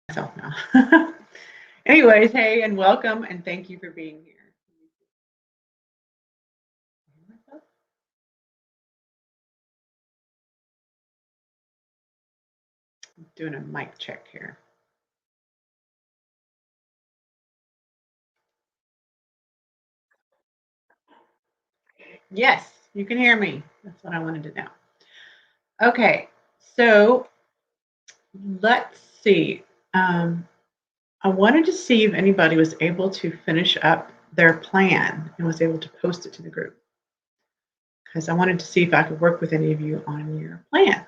Myself now. Anyways, hey, and welcome, and thank you for being here. I'm doing a mic check here. Yes, you can hear me. That's what I wanted to know. Okay, so let's see. I wanted to see if anybody was able to finish up their plan and was able to post it to the group, because I wanted to see if I could work with any of you on your plan.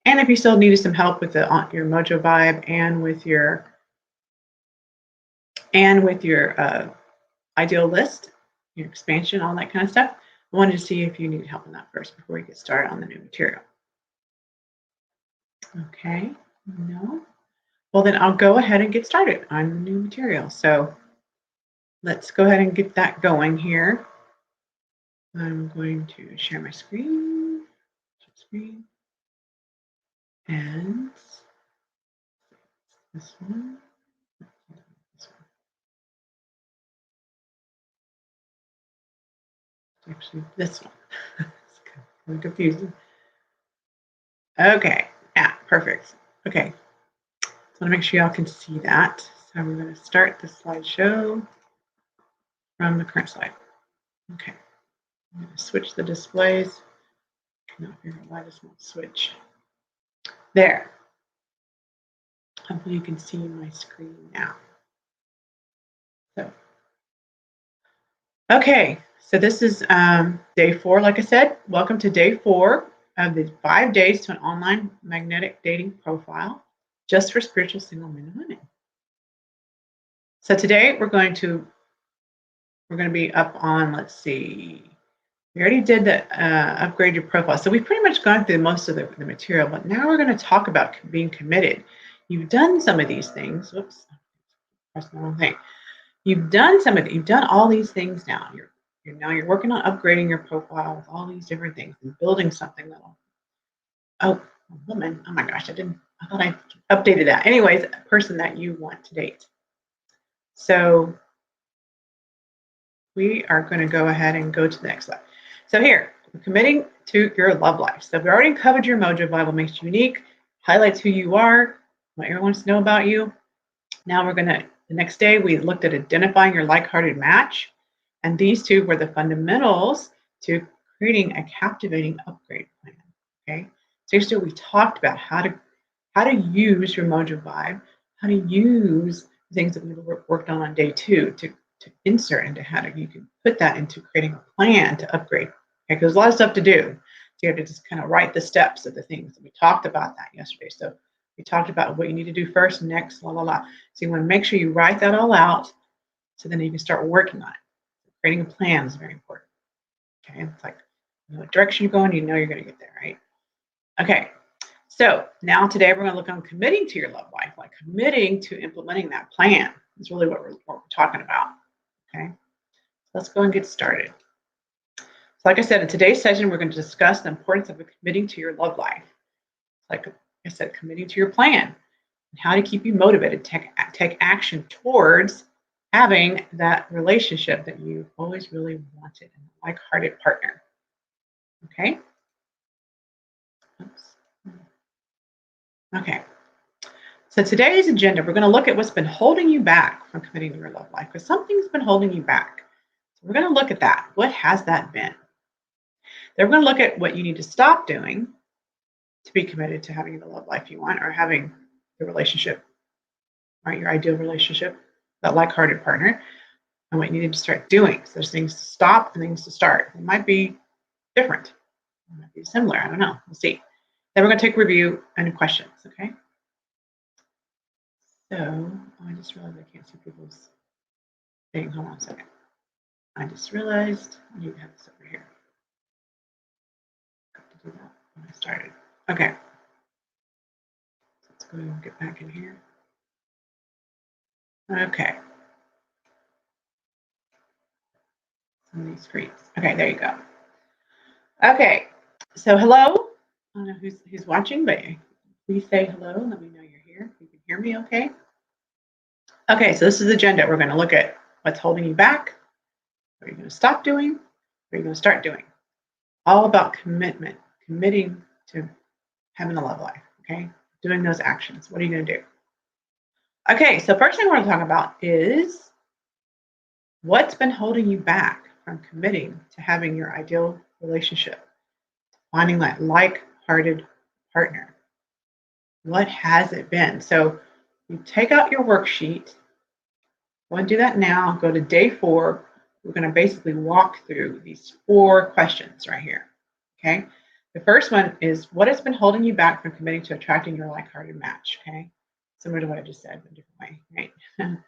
And if you still needed some help with your Mojo vibe and with your ideal list, your expansion, all that kind of stuff, I wanted to see if you need help in that first before we get started on the new material. Okay, no. Well, then I'll go ahead and get started on the new material. So let's go ahead and get that going here. I'm going to share my screen, and this one. Actually, this one. It's kind of confusing. Okay, yeah, perfect. Okay, so I want to make sure y'all can see that. So we're going to start the slideshow from the current slide. Okay, I'm going to switch the displays. I cannot figure out why this won't switch. There. Hopefully you can see my screen now. So, okay, so this is day 4. Like I said, welcome to day 4 of the 5 days to an online magnetic dating profile, just for spiritual single men and women. So today we're going to be up on, let's see, we already did the upgrade your profile. So we've pretty much gone through most of the material, but now we're going to talk about being committed. You've done some of these things. Whoops, pressed the wrong thing. You've done some of it. You've done all these things now. You're working on upgrading your profile with all these different things and building something that'll. Oh, woman! Oh my gosh! I thought I updated that. Anyways, a person that you want to date. So we are going to go ahead and go to the next slide. So here, we're committing to your love life. So we already covered your Mojo Bible makes you unique, highlights who you are, what everyone wants to know about you. Now the next day we looked at identifying your like-hearted match. And these two were the fundamentals to creating a captivating upgrade plan. Okay. So yesterday we talked about how to use your Mojo Vibe, how to use things that we worked on day 2 to insert into you can put that into creating a plan to upgrade. Okay, because there's a lot of stuff to do. So you have to just kind of write the steps of the things. We talked about that yesterday. So we talked about what you need to do first, next, la la la. So you want to make sure you write that all out, so then you can start working on it. Creating a plan is very important. Okay, it's like you know what direction you're going, you know you're going to get there, right? Okay, so now today we're going to look on committing to your love life, like committing to implementing that plan. Is really what we're talking about. Okay, let's go and get started. So like I said, in today's session, we're going to discuss the importance of committing to your love life. Like I said, committing to your plan and how to keep you motivated, take action towards having that relationship that you've always really wanted, a like-hearted partner. Okay? Oops. Okay. So today's agenda, we're going to look at what's been holding you back from committing to your love life, because something's been holding you back. So we're going to look at that. What has that been? Then we're going to look at what you need to stop doing to be committed to having the love life you want, or having the relationship, right? Your ideal relationship, that like-hearted partner, and what you need to start doing. So there's things to stop and things to start. It might be different. It might be similar. I don't know. We'll see. Then we're going to take a review and questions, okay? So I just realized I can't see people's thing. Hold on a second. I just realized I need to have this over here. Got to do that when I started. Okay. Let's go and get back in here. Okay. Some of these screens. Okay, there you go. Okay. So hello. I don't know who's watching, but please say hello and let me know you're here. You can hear me okay? Okay, so this is the agenda. We're going to look at what's holding you back, what are you going to stop doing, what are you going to start doing. All about commitment, committing to having a love life, okay? Doing those actions. What are you going to do? Okay, so first thing we're going to talk about is what's been holding you back from committing to having your ideal relationship, finding that like-hearted partner. What has it been? So you take out your worksheet. Go and do that now. Go to day 4. We're going to basically walk through these 4 questions right here. Okay. The first one is what has been holding you back from committing to attracting your like-hearted match? Okay. Similar to what I just said, but a different way, right?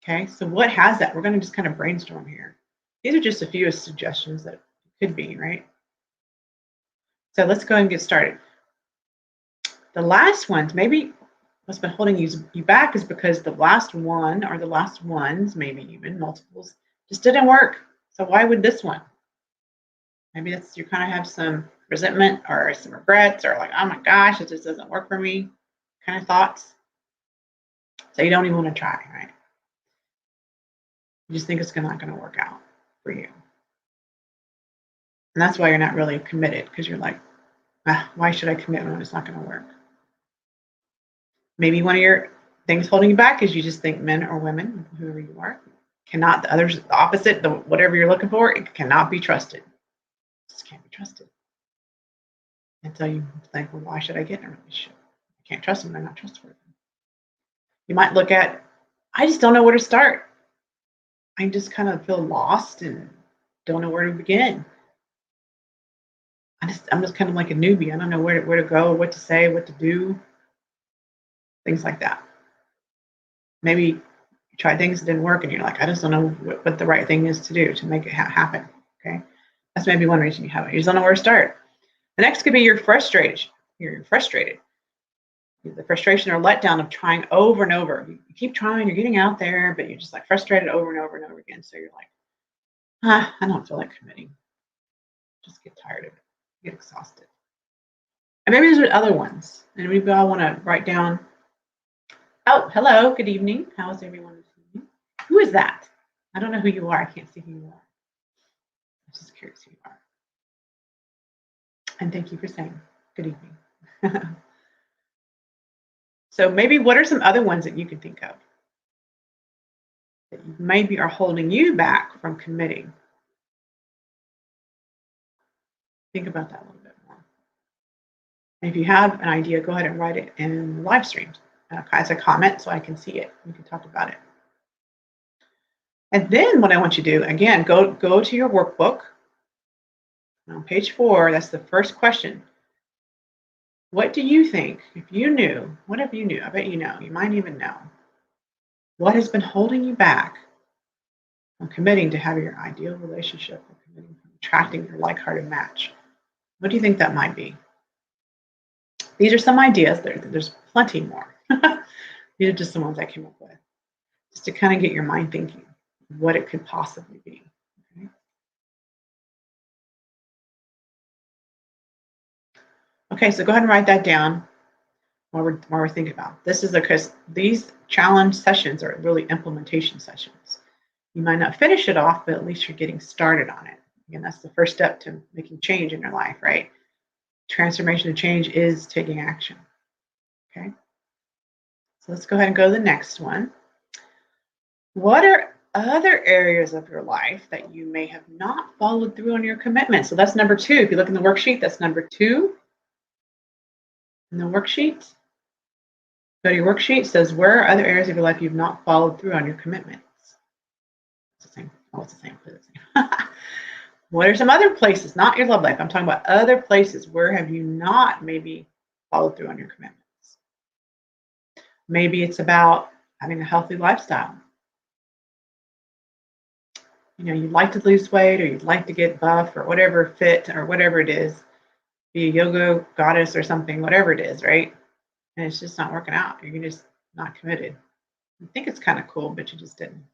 Okay. So what has that? We're going to just kind of brainstorm here. These are just a few suggestions that could be, right? So let's go and get started. The last ones, maybe what's been holding you back is because the last one or the last ones, maybe even multiples, just didn't work. So why would this one? Maybe that's you kind of have some resentment or some regrets or like, oh my gosh, it just doesn't work for me kind of thoughts. So you don't even want to try, right? You just think it's not going to work out for you. And that's why you're not really committed, because you're like, why should I commit when it's not going to work? Maybe one of your things holding you back is you just think men or women, whoever you are, cannot, the others, the opposite, whatever you're looking for, it cannot be trusted. It just can't be trusted. And so you think, well, why should I get in a relationship? I can't trust them. They're not trustworthy. You might look at, I just don't know where to start. I just kind of feel lost and don't know where to begin. I'm just kind of like a newbie. I don't know where to go, what to say, what to do, things like that. Maybe you tried things that didn't work and you're like, I just don't know what the right thing is to do to make it happen. Okay, that's maybe one reason you have it. You just don't know where to start. The next could be you're frustrated. You're frustrated. The frustration or letdown of trying over and over. You keep trying, you're getting out there, but you're just like frustrated over and over and over again. So you're like, I don't feel like committing. Just get tired of it. Get exhausted. And maybe there's other ones. And maybe I want to write down, oh, hello, good evening. How is everyone this evening? Who is that? I don't know who you are. I can't see who you are. I'm just curious who you are. And thank you for saying good evening. So maybe what are some other ones that you can think of that maybe are holding you back from committing? Think about that a little bit more. And if you have an idea, go ahead and write it in live streams as a comment so I can see it. We can talk about it. And then what I want you to do, again, go to your workbook. On page 4, that's the first question. What do you think, if you knew, what if you knew? I bet you know, you might even know. What has been holding you back from committing to have your ideal relationship or committing to attracting your like-hearted match? What do you think that might be? These are some ideas. There's plenty more. These are just the ones I came up with, just to kind of get your mind thinking what it could possibly be. Okay, okay, so go ahead and write that down while we're thinking about this. Is because these challenge sessions are really implementation sessions. You might not finish it off, but at least you're getting started on it. Again, that's the first step to making change in your life, right? Transformation and change is taking action. Okay, so let's go ahead and go to the next one. What are other areas of your life that you may have not followed through on your commitment? So that's number 2. If you look in the worksheet, that's number 2 in the worksheet. Go to your worksheet. It says, where are other areas of your life you've not followed through on your commitments? It's the same. Oh, it's the same. What are some other places, not your love life? I'm talking about other places. Where have you not maybe followed through on your commitments? Maybe it's about having a healthy lifestyle. You know, you'd like to lose weight, or you'd like to get buff, or whatever, fit, or whatever it is, be a yoga goddess or something, whatever it is, right? And it's just not working out. You're just not committed. You think it's kind of cool, but you just didn't.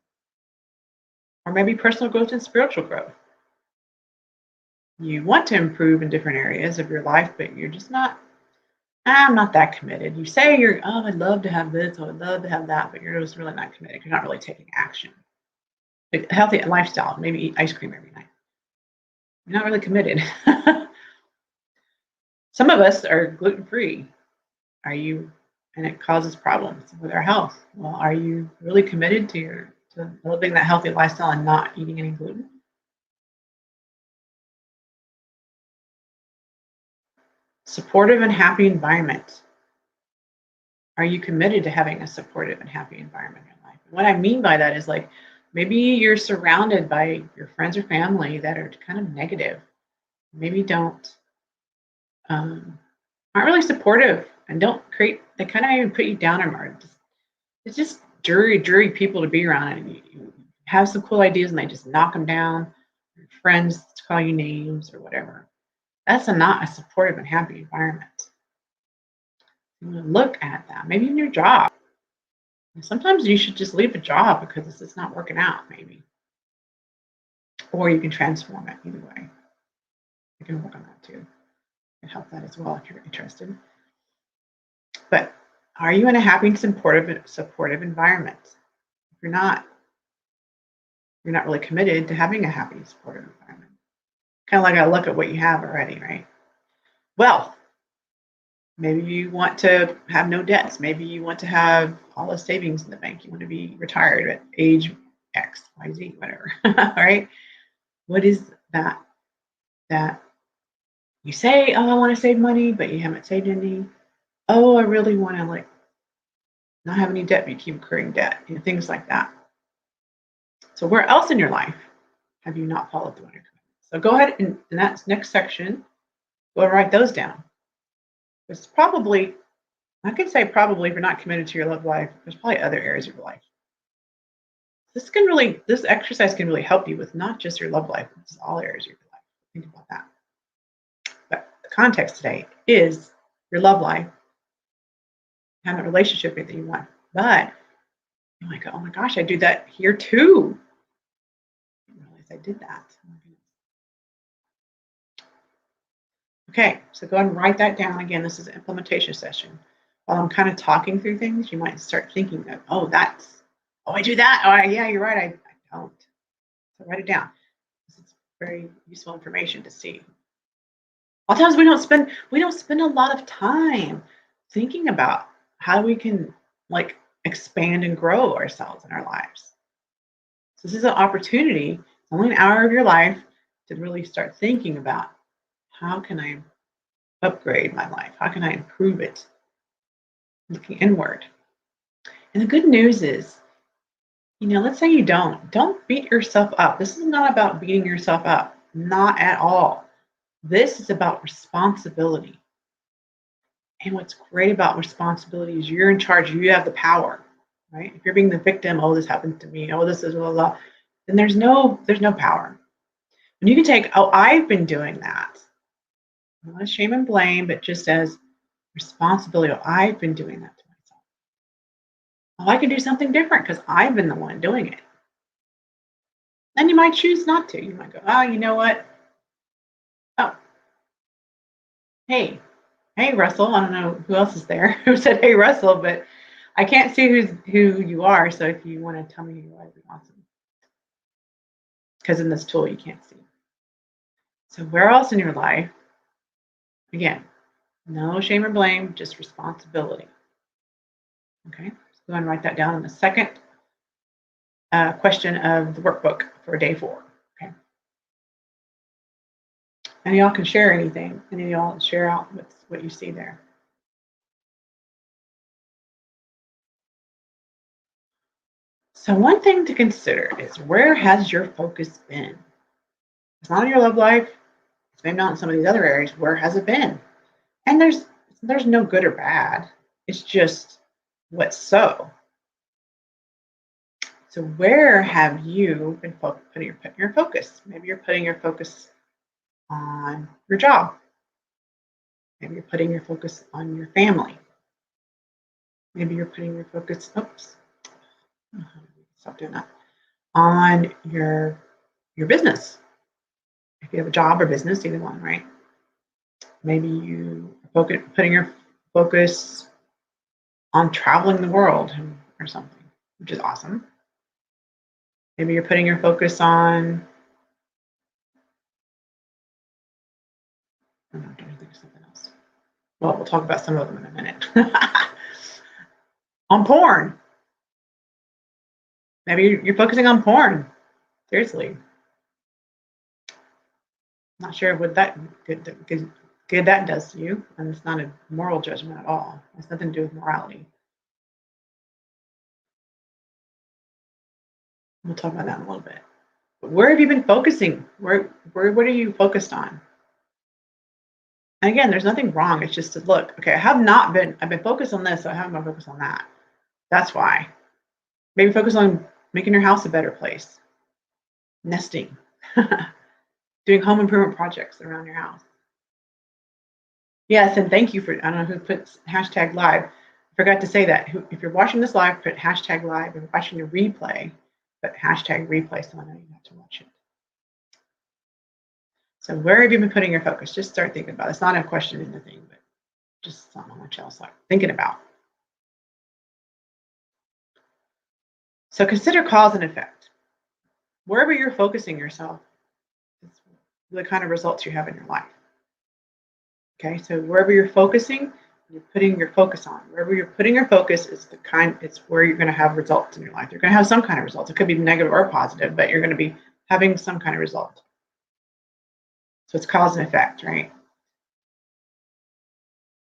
Or maybe personal growth and spiritual growth. You want to improve in different areas of your life, but you're just not I'm not that committed. You say you're, oh, I'd love to have this, or I'd love to have that, but you're just really not committed. You're not really taking action. Like healthy lifestyle, maybe eat ice cream every night. You're not really committed. Some of us are gluten-free. Are you? And it causes problems with our health. Well, are you really committed to living that healthy lifestyle and not eating any gluten? Supportive and happy environment. Are you committed to having a supportive and happy environment in your life? And what I mean by that is like maybe you're surrounded by your friends or family that are kind of negative. Maybe don't aren't really supportive and don't create. They kind of even put you down or it's just dreary people to be around, and you have some cool ideas and they just knock them down. Your friends call you names or whatever. That's not a supportive and happy environment. You want to look at that. Maybe in your job. And sometimes you should just leave a job because it's just not working out, maybe. Or you can transform it either way. You can work on that too. It can help that as well if you're interested. But are you in a happy and supportive environment? If you're not really committed to having a happy and supportive environment. Kind of like I look at what you have already, right? Wealth. Maybe you want to have no debts. Maybe you want to have all the savings in the bank. You want to be retired at age X, Y, Z, whatever. All right. What is that you say, oh, I want to save money, but you haven't saved any? Oh, I really want to like not have any debt, but you keep incurring debt, things like that. So where else in your life have you not followed through on your commitments? So go ahead and in that next section, go and write those down. It's probably, I could say probably if you're not committed to your love life, there's probably other areas of your life. This exercise can really help you with not just your love life, but all areas of your life. Think about that. But the context today is your love life, have a relationship that you want. But you're like, oh my gosh, I do that here too. I didn't realize I did that. Okay, so go ahead and write that down. Again, this is an implementation session. While I'm kind of talking through things, you might start thinking that, oh, I do that. Oh, yeah, you're right. I don't. So write it down. It's very useful information to see. A lot of times we don't spend a lot of time thinking about how we can like expand and grow ourselves in our lives. So this is an opportunity, only an hour of your life, to really start thinking about how can I upgrade my life? How can I improve it? Looking inward. And the good news is, let's say you don't beat yourself up. This is not about beating yourself up, not at all. This is about responsibility. And what's great about responsibility is you're in charge. You have the power, right? If you're being the victim, oh, this happened to me, oh, this is blah, blah, then there's no power. And you can take, oh, I've been doing that. Not shame and blame, but just as responsibility. Oh, I've been doing that to myself. Oh, I can do something different because I've been the one doing it. Then you might choose not to. You might go, oh, you know what? Oh, hey, Russell. I don't know who else is there who said, hey, Russell, but I can't see who you are. So if you want to tell me who you are, it'd be awesome. Because in this tool, you can't see. So where else in your life? Again, no shame or blame, just responsibility. Okay, so go ahead and write that down in the second question of the workbook for day 4. Okay. And y'all can share anything. And y'all share out what you see there. So one thing to consider is, where has your focus been? It's not in your love life. It's maybe not in some of these other areas. Where has it been? And there's no good or bad. It's just what's so. So where have you been putting your focus? Maybe you're putting your focus on your job. Maybe you're putting your focus on your family. Maybe you're putting your focus, stop doing that, on your business. If you have a job or business, either one, right? Maybe you are putting your focus on traveling the world or something, which is awesome. Maybe you're putting your focus on, I don't know, I'm trying to think of something else. Well, we'll talk about some of them in a minute. On porn. Maybe you're focusing on porn. Seriously. Not sure what that good that does to you. And it's not a moral judgment at all. It has nothing to do with morality. We'll talk about that in a little bit. But where have you been focusing? What are you focused on? And again, there's nothing wrong. It's just to look, okay, I've been focused on this, so I haven't been focused on that. That's why. Maybe focus on making your house a better place. Nesting. Doing home improvement projects around your house. Yes, and thank you for, I don't know who puts hashtag live. I forgot to say that. If you're watching this live, put hashtag live. If you're watching the replay, put hashtag replay so I know you have to watch it. So where have you been putting your focus? Just start thinking about it. It's not a question in the thing, but just something I want you all to start thinking about. So consider cause and effect. Wherever you're focusing yourself, it's the kind of results you have in your life. Okay, so wherever you're focusing, you're putting your focus on. Wherever you're putting your focus is it's where you're going to have results in your life. You're going to have some kind of results. It could be negative or positive, but you're going to be having some kind of result. So it's cause and effect, right?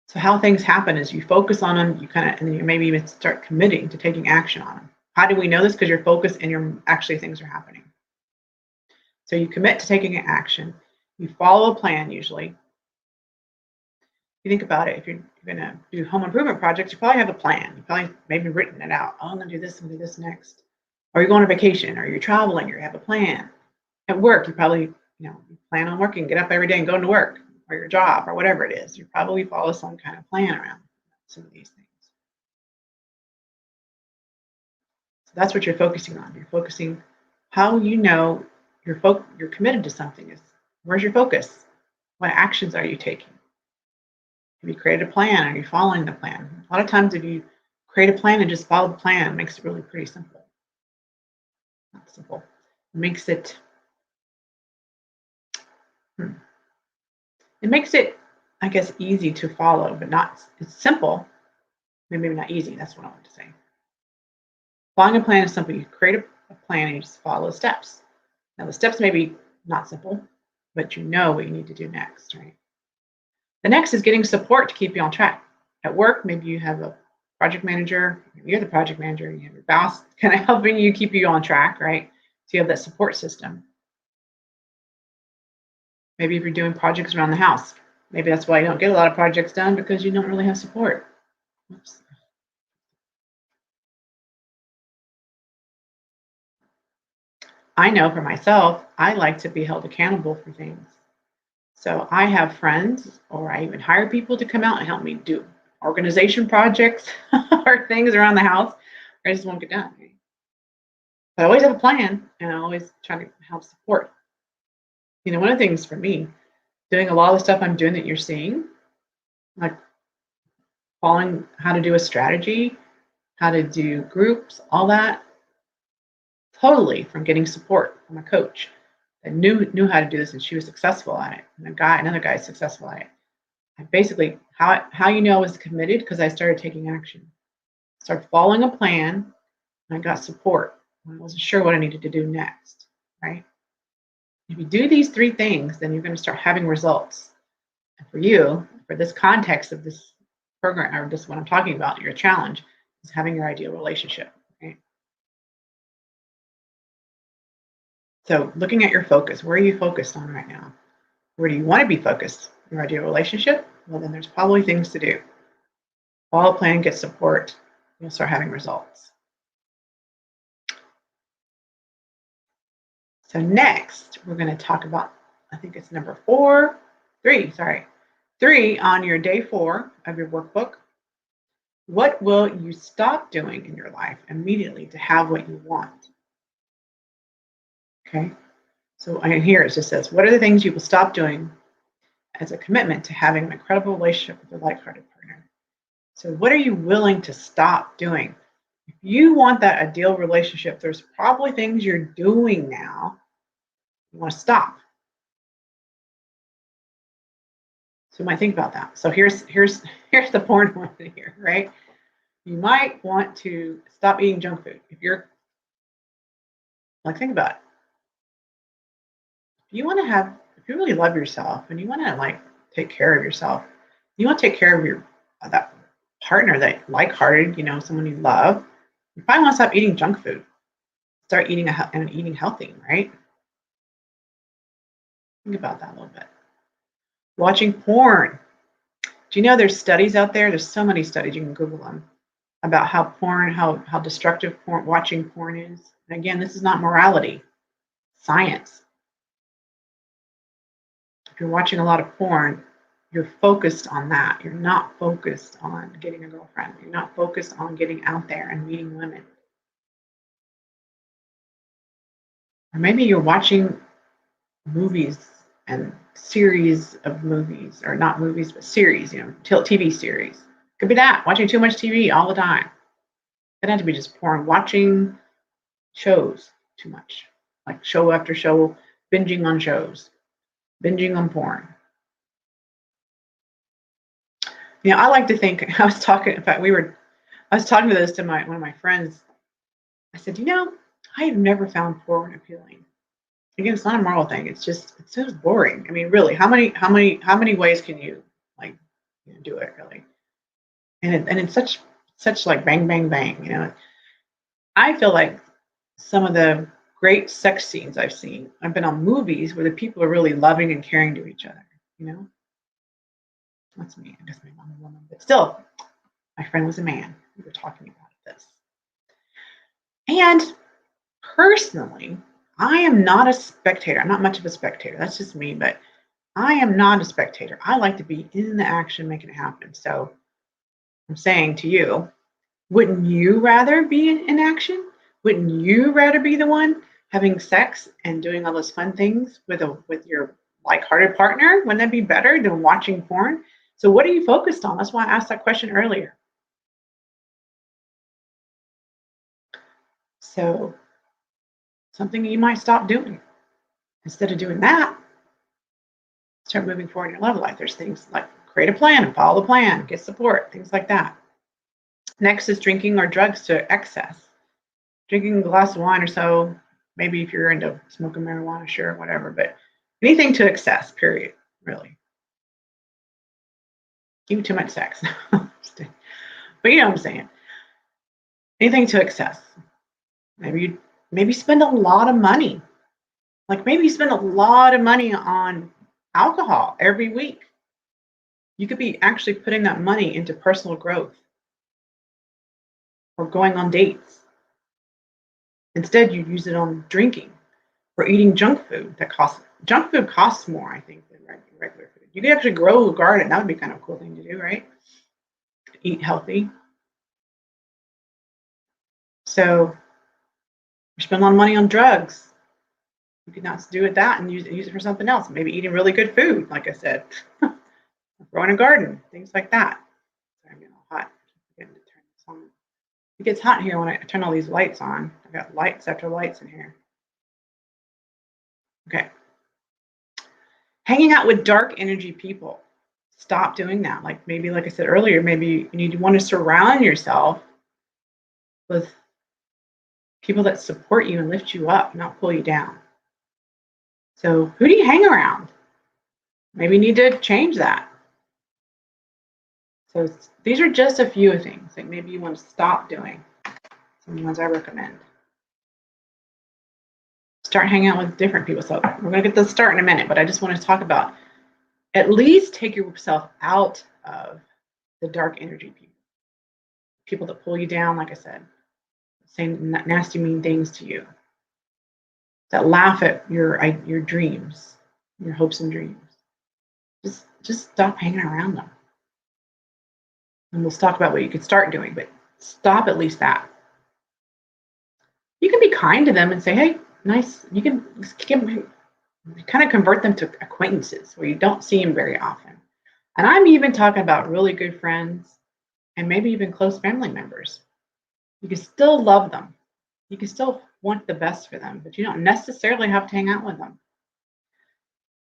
So how things happen is you focus on them, and then you maybe even start committing to taking action on them. How do we know this? Because you're focused and actually things are happening. So you commit to taking an action. You follow a plan usually. If you think about it, if you're going to do home improvement projects, you probably have a plan. You probably maybe written it out. Oh, I'm going to do this and do this next. Or you're going on vacation, or you're traveling, or you have a plan. At work, you probably you plan on working, get up every day and going to work, or your job, or whatever it is. You probably follow some kind of plan around some of these things. So that's what you're focusing on. You're focusing how you know you're committed to something. Where's your focus? What actions are you taking? Have you created a plan? Are you following the plan? A lot of times if you create a plan and just follow the plan, it makes it really pretty simple. Not simple. It makes it I guess, easy to follow, but it's simple. Maybe not easy. That's what I want to say. Following a plan is simple. You create a plan and you just follow the steps. Now, the steps may be not simple, but you know what you need to do next, right? The next is getting support to keep you on track. At work, maybe you have a project manager. You're the project manager. You have your boss kind of helping you keep you on track, right? So you have that support system. Maybe if you're doing projects around the house, maybe that's why you don't get a lot of projects done, because you don't really have support. Oops. I know for myself, I like to be held accountable for things. So I have friends, or I even hire people to come out and help me do organization projects or things around the house. I just won't get done. But I always have a plan, and I always try to help support. One of the things for me, doing a lot of the stuff I'm doing that you're seeing, like following how to do a strategy, how to do groups, all that, totally from getting support from a coach that knew how to do this, and she was successful at it. And another guy is successful at it. And basically, how you know I was committed, because I started taking action. Started following a plan, and I got support. I wasn't sure what I needed to do next, right? If you do these three things, then you're going to start having results. And for you, for this context of this program, or this what I'm talking about, your challenge is having your ideal relationship, right? So looking at your focus, where are you focused on right now? Where do you want to be focused? Your ideal relationship? Well, then there's probably things to do. Follow a plan, get support, you'll start having results. So next, we're going to talk about, I think it's number 3 on your day 4 of your workbook. What will you stop doing in your life immediately to have what you want? Okay, so here it just says, what are the things you will stop doing as a commitment to having an incredible relationship with a like-hearted partner? So what are you willing to stop doing? If you want that ideal relationship, there's probably things you're doing now you want to stop. So you might think about that. So here's the porn one here, right? You might want to stop eating junk food. If you're like, think about it. If you really love yourself and you want to like take care of yourself, you want to take care of your that partner that like-hearted, someone you love, you probably want to stop eating junk food. Start eating eating healthy, right? Think about that a little bit. Watching porn. Do you know there's studies out there? There's so many studies, you can Google them, about how destructive watching porn is. And again, this is not morality, science. If you're watching a lot of porn, you're focused on that. You're not focused on getting a girlfriend. You're not focused on getting out there and meeting women. Or maybe you're watching movies and series of movies, or not movies, but series, TV series. Could be that, watching too much TV all the time. It doesn't have to be just porn. Watching shows too much, like show after show, binging on shows, binging on porn. I like to think, I was talking to this to one of my friends. I said, I have never found porn appealing. Again, it's not a moral thing. It's so boring. I mean, really, how many ways can you do it really? And it's such like bang, bang, bang. I feel like some of the great sex scenes I've been on movies where the people are really loving and caring to each other. That's me. I guess maybe I'm a woman, but still, my friend was a man. We were talking about this. And personally, I am not a spectator. I'm not much of a spectator. That's just me, but I am not a spectator. I like to be in the action, making it happen. So I'm saying to you, wouldn't you rather be in action? Wouldn't you rather be the one having sex and doing all those fun things with your like-hearted partner? Wouldn't that be better than watching porn? So what are you focused on? That's why I asked that question earlier. So something you might stop doing. Instead of doing that, start moving forward in your love life. There's things like create a plan and follow the plan, get support, things like that. Next is drinking or drugs to excess. Drinking a glass of wine or so, maybe if you're into smoking marijuana, sure, whatever, but anything to excess, period, really. Even too much sex. But you know what I'm saying. Anything to excess. Maybe spend a lot of money. Like maybe you spend a lot of money on alcohol every week. You could be actually putting that money into personal growth or going on dates. Instead, you use it on drinking or eating junk food. Junk food costs more, I think, than regular food. You could actually grow a garden. That would be kind of a cool thing to do, right? Eat healthy. So you spend a lot of money on drugs. You could not do it that and use it for something else. Maybe eating really good food, like I said. Growing a garden, things like that. Sorry, I'm getting all hot. I'm getting to turn this on. It gets hot here when I turn all these lights on. I've got lights after lights in here. Okay. Hanging out with dark energy people. Stop doing that. Like I said earlier, maybe you want to surround yourself with people that support you and lift you up, not pull you down. So who do you hang around? Maybe you need to change that. So these are just a few things that maybe you want to stop doing. Some of the ones I recommend. Start hanging out with different people. So we're going to get to start in a minute, but I just want to talk about at least take yourself out of the dark energy people. People that pull you down, like I said, saying nasty, mean things to you, that laugh at your dreams, your hopes and dreams. Just stop hanging around them. And we'll talk about what you could start doing, but stop at least that. You can be kind to them and say, hey, nice. You can kind of convert them to acquaintances where you don't see them very often. And I'm even talking about really good friends and maybe even close family members. You can still love them. You can still want the best for them, but you don't necessarily have to hang out with them.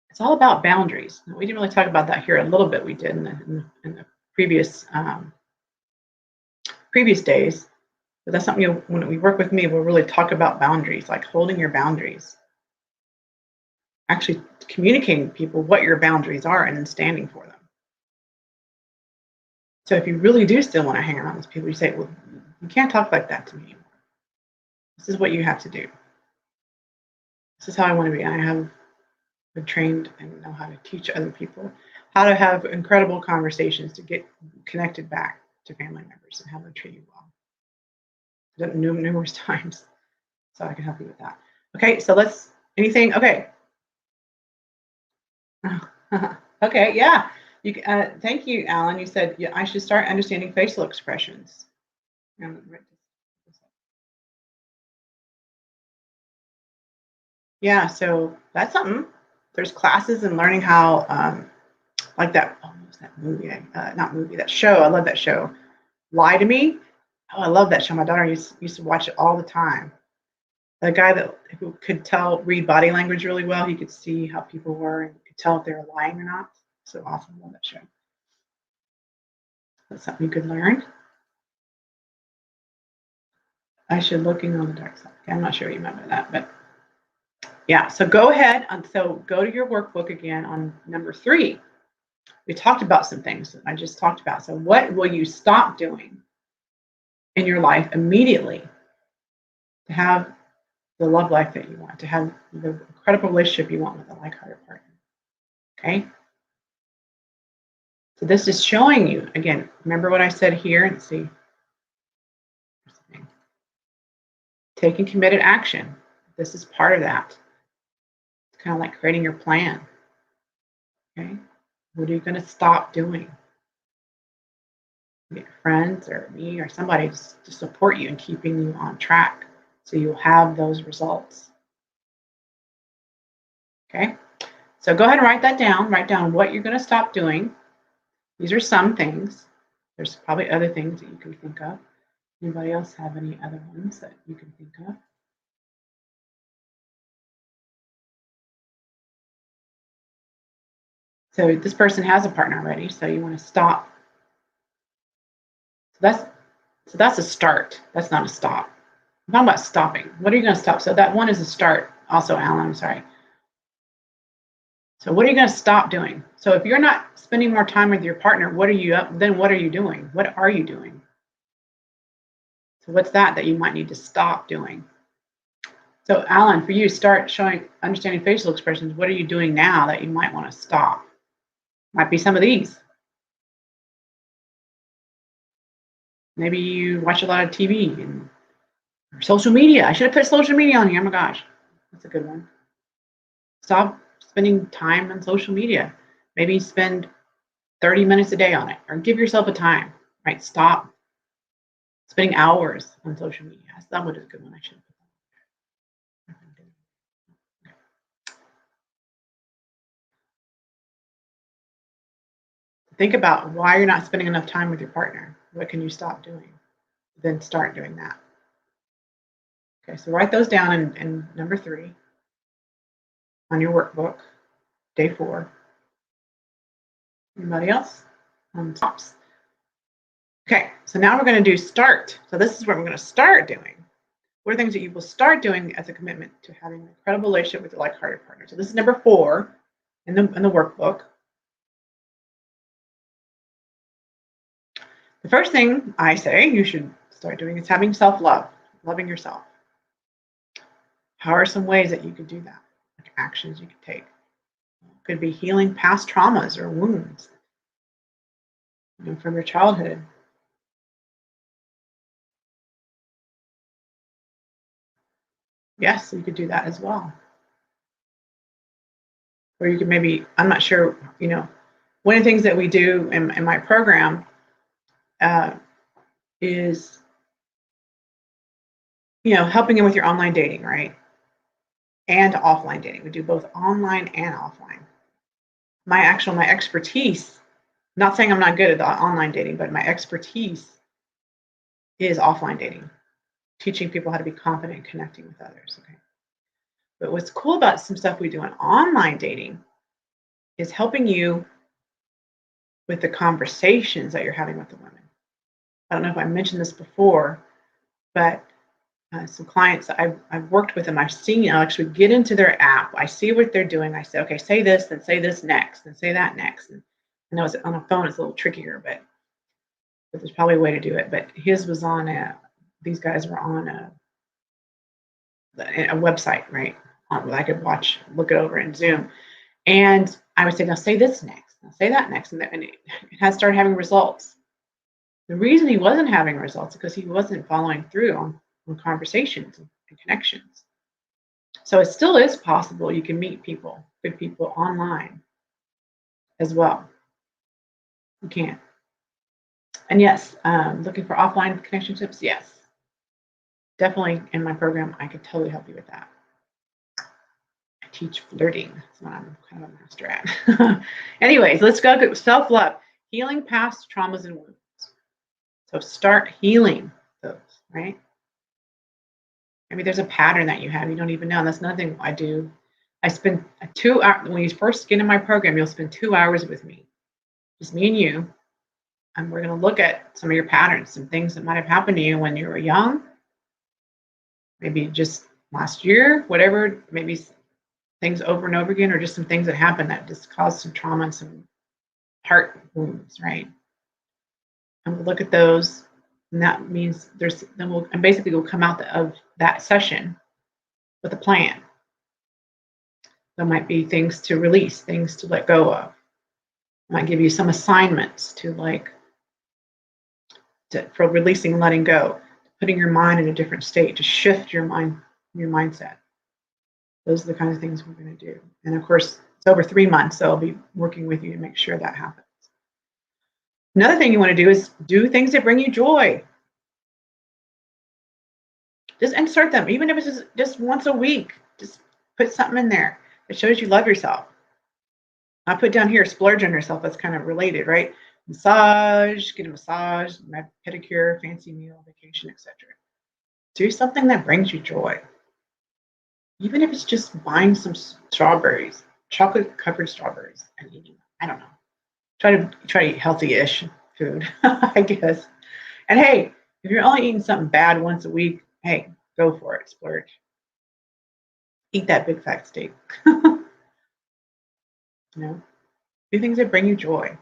It's all about boundaries. We didn't really talk about that here. A little bit we did in the previous days, but that's something when we work with me, we'll really talk about boundaries, like holding your boundaries, actually communicating to people what your boundaries are and then standing for them. So if you really do still want to hang around with people, you say, well, you can't talk like that to me anymore. This is what you have to do. This is how I want to be. I have been trained and know how to teach other people how to have incredible conversations to get connected back to family members and have them treat you well. I've done it numerous times, so I can help you with that. Okay, so anything, okay. Okay, yeah. Thank you, Alan. You said I should start understanding facial expressions. Yeah, so that's something. There's classes and learning how, like that. Oh, what was that movie? Not movie. That show. I love that show. Lie to Me. Oh, I love that show. My daughter used to watch it all the time. The guy who could read body language really well. He could see how people were and could tell if they were lying or not. So awesome. Love that show. That's something you could learn. I should looking on the dark side. Okay, I'm not sure what you meant by that, but yeah. So go ahead. So go to your workbook again on number 3. We talked about some things that I just talked about. So what will you stop doing in your life immediately to have the love life that you want, to have the incredible relationship you want with a like-hearted partner? Okay. So this is showing you, again, remember what I said here? Let's see. Taking committed action. This is part of that. It's kind of like creating your plan. Okay. What are you going to stop doing? Get friends or me or somebody to support you and keeping you on track so you'll have those results. Okay. So go ahead and write that down. Write down what you're going to stop doing. These are some things. There's probably other things that you can think of. Anybody else have any other ones that you can think of? So this person has a partner already, so you want to stop. So that's a start. That's not a stop. I'm talking about stopping. What are you going to stop? So that one is a start. Also, Alan, I'm sorry. So what are you going to stop doing? So if you're not spending more time with your partner, then what are you doing? What are you doing? So what's that you might need to stop doing? So Alan, for you, start understanding facial expressions. What are you doing now that you might want to stop? Might be some of these. Maybe you watch a lot of TV or social media. I should have put social media on here. Oh my gosh, that's a good one. Stop spending time on social media. Maybe spend 30 minutes a day on it, or give yourself a time, right? Stop spending hours on social media. That one is a good one. I should have put that. Think about why you're not spending enough time with your partner. What can you stop doing? Then start doing that. Okay, so write those down in number 3 on your workbook, day 4. Anybody else on tops? Okay, so now we're going to do start. So this is what we're going to start doing. What are things that you will start doing as a commitment to having an incredible relationship with your like-hearted partner? So this is number 4 in the workbook. The first thing I say you should start doing is having self-love, loving yourself. How are some ways that you could do that? Like actions you could take. It could be healing past traumas or wounds from your childhood. Yes, you could do that as well. Or you could maybe, I'm not sure, one of the things that we do in my program is, helping them with your online dating, right? And offline dating. We do both online and offline. My expertise Not saying I'm not good at the online dating, but my expertise is offline dating, teaching people how to be confident and connecting with others. Okay. But what's cool about some stuff we do in online dating is helping you with the conversations that you're having with the women. I don't know if I mentioned this before, but some clients I've worked with them, I've seen actually get into their app. I see what they're doing. I say, okay, say this, then say this next, and say that next. And I know it's on a phone, it's a little trickier, but there's probably a way to do it. But his was on these guys were on a website, right? I could look it over in Zoom. And I would say, now say this next, now say that next. And it has started having results. The reason he wasn't having results is because he wasn't following through on conversations and connections. So it still is possible you can meet people, good people online as well. You can. And yes, looking for offline connection tips, yes. Definitely in my program, I could totally help you with that. I teach flirting. That's what I'm kind of a master at. Anyways, let's go to self-love. Healing past traumas and wounds. So start healing those, right? Maybe there's a pattern that you have you don't even know. And that's nothing I do. I spend 2 hours, when you first get in my program, you'll spend 2 hours with me, just me and you. And we're going to look at some of your patterns, some things that might have happened to you when you were young, maybe just last year, whatever, maybe things over and over again, or just some things that happened that just caused some trauma and some heart wounds, right? And we'll look at those. And that means we'll come out of that session with a plan. There might be things to release, things to let go of. I might give you some assignments for releasing and letting go, putting your mind in a different state, to shift your mindset. Those are the kinds of things we're going to do. And of course, it's over 3 months, so I'll be working with you to make sure that happens. Another thing you want to do is do things that bring you joy. Just insert them, even if it's just once a week. Just put something in there that shows you love yourself. I put down here, splurge on yourself. That's kind of related, right? Massage, get a massage, pedicure, fancy meal, vacation, etc. Do something that brings you joy. Even if it's just buying some strawberries, chocolate-covered strawberries, and eating them. I don't know. Try to eat healthy-ish food, I guess. And hey, if you're only eating something bad once a week, hey, go for it, splurge. Eat that big fat steak. You know, do things that bring you joy.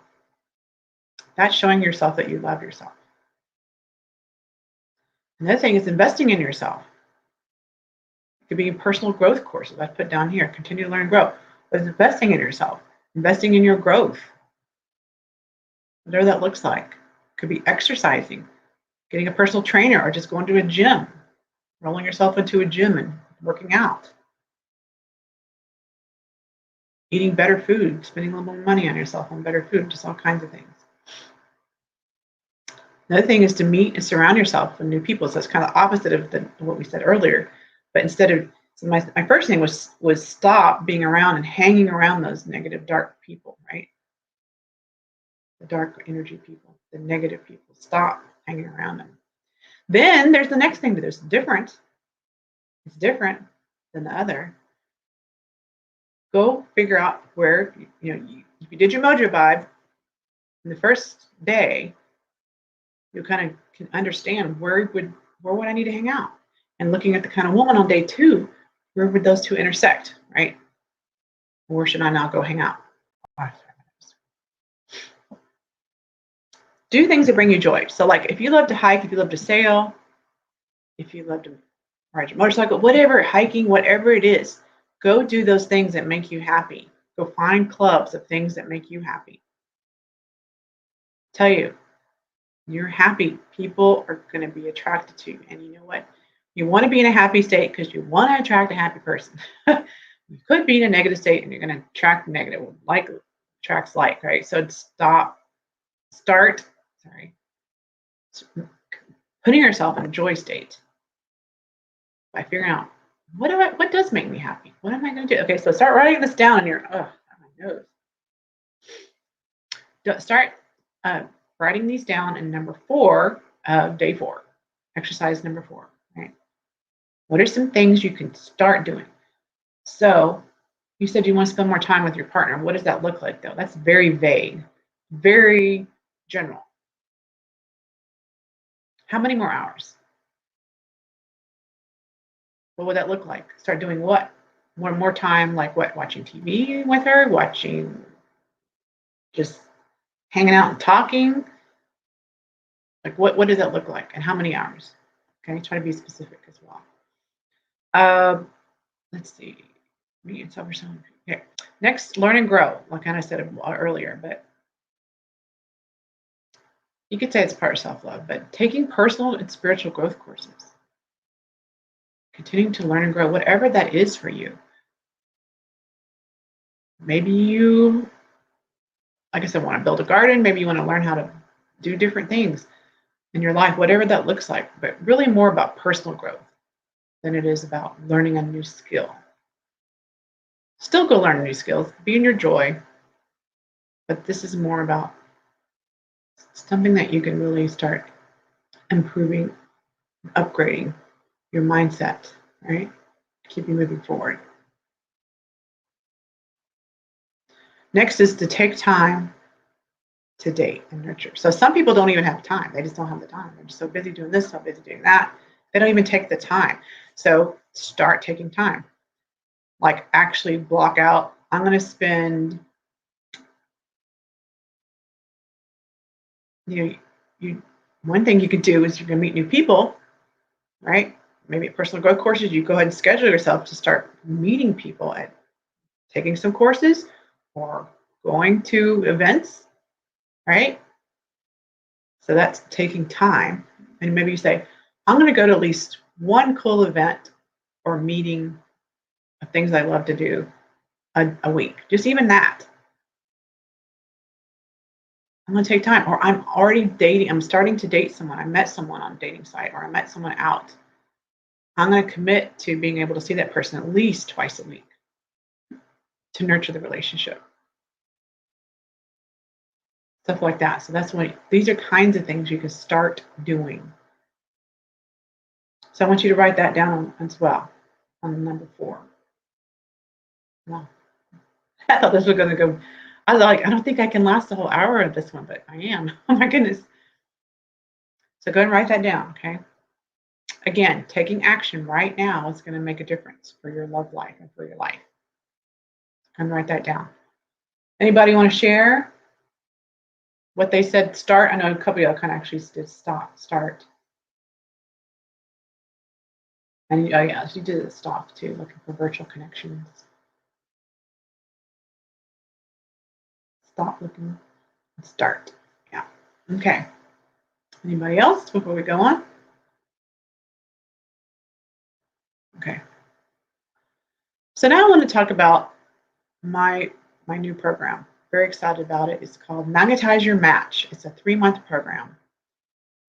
That's showing yourself that you love yourself. Another thing is investing in yourself. It could be personal growth courses. I put down here, continue to learn and grow. But it's investing in yourself, investing in your growth. Whatever that looks like. It could be exercising, getting a personal trainer, or just going to a gym, rolling yourself into a gym and working out. Eating better food, spending a little more money on yourself on better food, just all kinds of things. Another thing is to meet and surround yourself with new people. So it's kind of opposite of what we said earlier. But instead of, so my first thing was stop being around and hanging around those negative, dark people, right? The dark energy people, the negative people. Stop hanging around them. Then there's the next thing to do. It's different. It's different than the other. Go figure out where, if you did your Mojo vibe in the first day, you kind of can understand where would I need to hang out? And looking at the kind of woman on day 2, where would those two intersect, right? Where should I now go hang out? Do things that bring you joy. So like if you love to hike, if you love to sail, if you love to ride your motorcycle, whatever, hiking, whatever it is, go do those things that make you happy. Go find clubs of things that make you happy. Tell you, you're happy, people are going to be attracted to you. And you know what? You want to be in a happy state because you want to attract a happy person. You could be in a negative state and you're going to attract negative. Like attracts like, right? So start putting yourself in a joy state by figuring out what does make me happy? What am I going to do? Okay, so start writing this down in your my nose. Start writing these down in number 4 of day 4, exercise number 4, right? What are some things you can start doing? So you said you want to spend more time with your partner. What does that look like, though? That's very vague, very general. How many more hours? What would that look like? Start doing what? More time, like what? Watching TV with her? Watching, just hanging out and talking? Like what does that look like? And how many hours? Okay, try to be specific as well. Let's see. Me and self-perception. Okay. Next, learn and grow. Like I kind of said earlier, but you could say it's part of self-love, but taking personal and spiritual growth courses. Continuing to learn and grow, whatever that is for you. Maybe you, like I said, want to build a garden. Maybe you want to learn how to do different things in your life, whatever that looks like, but really more about personal growth than it is about learning a new skill. Still go learn new skills, be in your joy, but this is more about something that you can really start improving, upgrading your mindset, right? Keep you moving forward. Next is to take time to date and nurture. So some people don't even have time. They just don't have the time. They're just so busy doing this, so busy doing that. They don't even take the time. So start taking time. Like actually block out, I'm going to spend, one thing you could do is you're going to meet new people, right? Maybe at personal growth courses, you go ahead and schedule yourself to start meeting people at taking some courses or going to events, right? So that's taking time. And maybe you say, I'm going to go to at least one cool event or meeting of things I love to do a week. Just even that. I'm going to take time. Or I'm already dating. I'm starting to date someone. I met someone on a dating site, or I met someone out. I'm going to commit to being able to see that person at least twice a week to nurture the relationship. Stuff like that. So that's what these are kinds of things you can start doing. So I want you to write that down as well on number 4. Wow. I thought this was going to go. I was like, I don't think I can last the whole hour of this one, but I am. Oh my goodness. So go and write that down, okay? Again, taking action right now is going to make a difference for your love life and for your life. And write that down. Anybody want to share what they said? Start. I know a couple of y'all kind of actually did start. And oh yeah, she did stop too, looking for virtual connections. Stop looking. Start. Yeah. Okay. Anybody else before we go on? Okay. So now I want to talk about my new program. Very excited about it. It's called Magnetize Your Match. It's a 3-month program.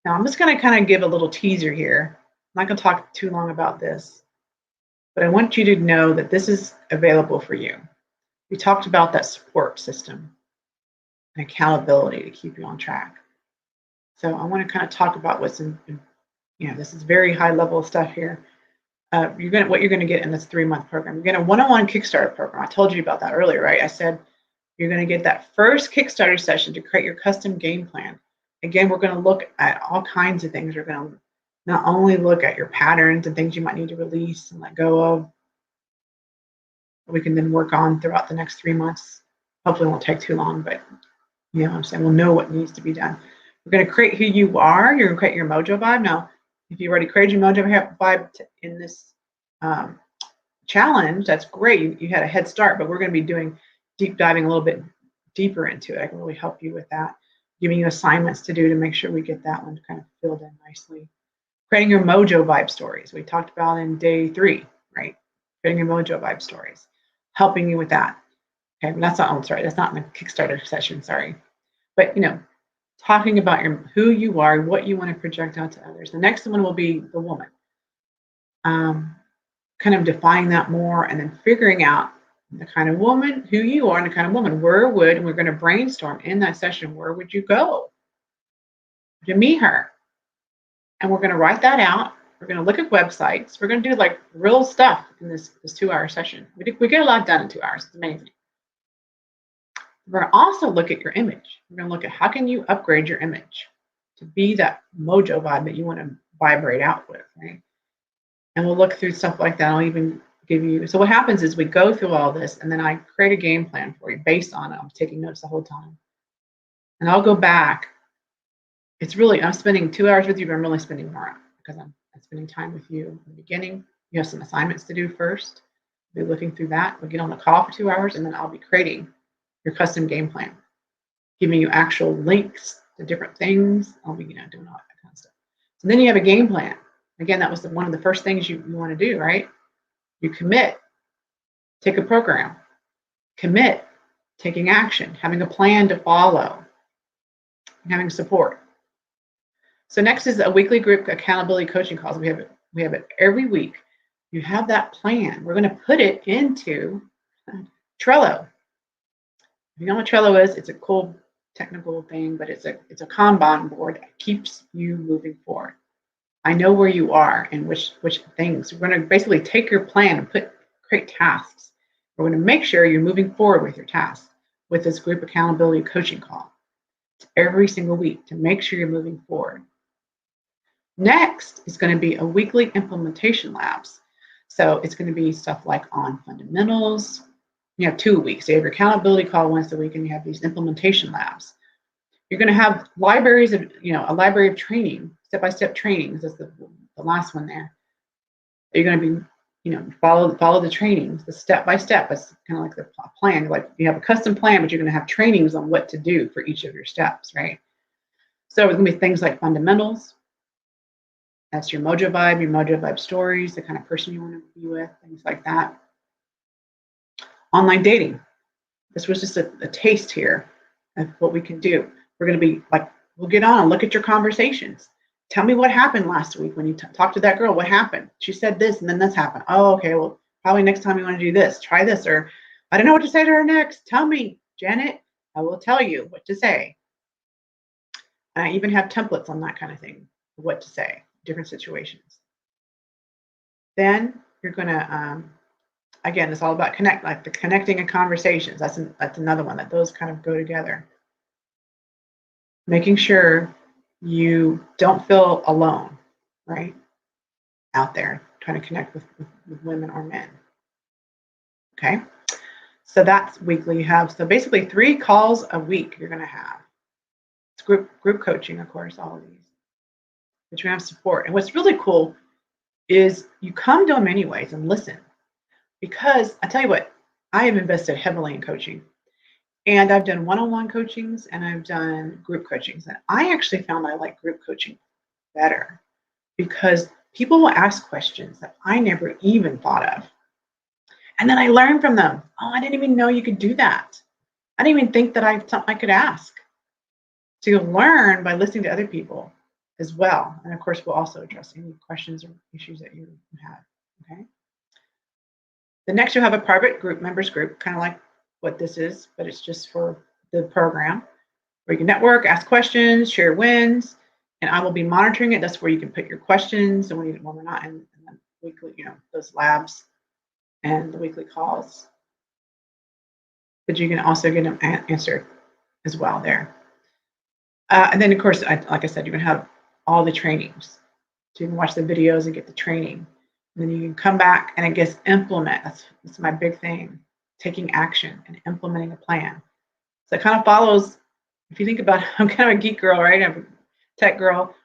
Now I'm just going to kind of give a little teaser here. I'm not going to talk too long about this, but I want you to know that this is available for you. We talked about that support system and accountability to keep you on track. So I want to kind of talk about what's in this is very high level stuff here. What you're going to get in this 3-month program. You're going to one-on-one Kickstarter program. I told you about that earlier, right? I said you're going to get that first Kickstarter session to create your custom game plan. Again, we're going to look at all kinds of things. We're going to not only look at your patterns and things you might need to release and let go of, we can then work on throughout the next 3 months. Hopefully it won't take too long, but you know what I'm saying, we'll know what needs to be done. We're going to create who you are. You're going to create your Mojo vibe. Now, if you already created your Mojo vibe in this challenge, that's great. You had a head start, but we're going to be doing deep diving a little bit deeper into it. I can really help you with that, giving you assignments to do to make sure we get that one kind of filled in nicely. Creating your Mojo vibe stories. We talked about in day 3, right? Creating your Mojo vibe stories, helping you with that. Okay, that's not, that's not in the Kickstarter session, sorry. But, talking about who you are, what you want to project out to others. The next one will be the woman. Kind of defining that more and then figuring out the kind of woman who you are and the kind of woman, and we're going to brainstorm in that session, where would you go to meet her? And we're going to write that out. We're going to look at websites. We're going to do like real stuff in this 2-hour session. We get a lot done in 2 hours. It's amazing. We're going to also look at your image. We're going to look at how can you upgrade your image to be that mojo vibe that you want to vibrate out with, right? And we'll look through stuff like that. I'll even give you, so what happens is we go through all this, and then I create a game plan for you based on it. I'm taking notes the whole time. And I'll go back. It's really, I'm spending 2 hours with you, but I'm really spending more because I'm spending time with you in the beginning. You have some assignments to do first. We'll be looking through that. We'll get on the call for 2 hours, and then I'll be creating your custom game plan, giving you actual links to different things. I'll be, doing all that kind of stuff. So then you have a game plan. Again, that was one of the first things you want to do, right? You commit, take a program, commit, taking action, having a plan to follow, having support. So next is a weekly group accountability coaching calls. We have it every week. You have that plan. We're going to put it into Trello. If you know what Trello is, it's a cool technical thing, but it's a Kanban board that keeps you moving forward. I know where you are and which things. We're going to basically take your plan and create tasks. We're going to make sure you're moving forward with your tasks with this group accountability coaching call every single week to make sure you're moving forward. Next is going to be a weekly implementation labs. So it's going to be stuff like on fundamentals. You have 2 weeks. So you have your accountability call once a week, and you have these implementation labs. You're going to have libraries of, a library of training, step-by-step trainings. That's the last one there. You're going to be, follow the trainings, the step-by-step. It's kind of like the plan. Like you have a custom plan, but you're going to have trainings on what to do for each of your steps, right? So it's going to be things like fundamentals. That's your Mojo Vibe stories, the kind of person you want to be with, things like that. Online dating. This was just a taste here of what we can do. We're going to be like, we'll get on and look at your conversations. Tell me what happened last week when you talked to that girl. What happened? She said this, and then this happened. Oh, okay. Well, probably next time you want to do this. Try this. Or I don't know what to say to her next. Tell me, Janet. I will tell you what to say. And I even have templates on that kind of thing, what to say, different situations. Then you're going to, again, it's all about the connecting and conversations. That's another one that those kind of go together. Making sure you don't feel alone, right? Out there trying to connect with women or men. Okay. So that's weekly. You have, so basically 3 calls a week you're going to have. It's group coaching, of course, all of these. But you have support. And what's really cool is you come to them anyways and listen. Because I tell you what, I have invested heavily in coaching. And I've done one-on-one coachings and I've done group coachings. And I actually found I like group coaching better because people will ask questions that I never even thought of. And then I learn from them. Oh, I didn't even know you could do that. I didn't even think that I had something I could ask. So you'll learn by listening to other people as well. And of course, we'll also address any questions or issues that you have. Okay. The next, you'll have a private group, members group, kind of like what this is, but it's just for the program where you can network, ask questions, share wins, and I will be monitoring it. That's where you can put your questions and when we're not in the weekly, those labs and the weekly calls. But you can also get them answered as well there. And then, of course, like I said, you can have all the trainings. So you can watch the videos and get the training. And then you can come back and I guess implement. That's my big thing. Taking action and implementing a plan. So it kind of follows, if you think about it, I'm kind of a geek girl, right? I'm a tech girl.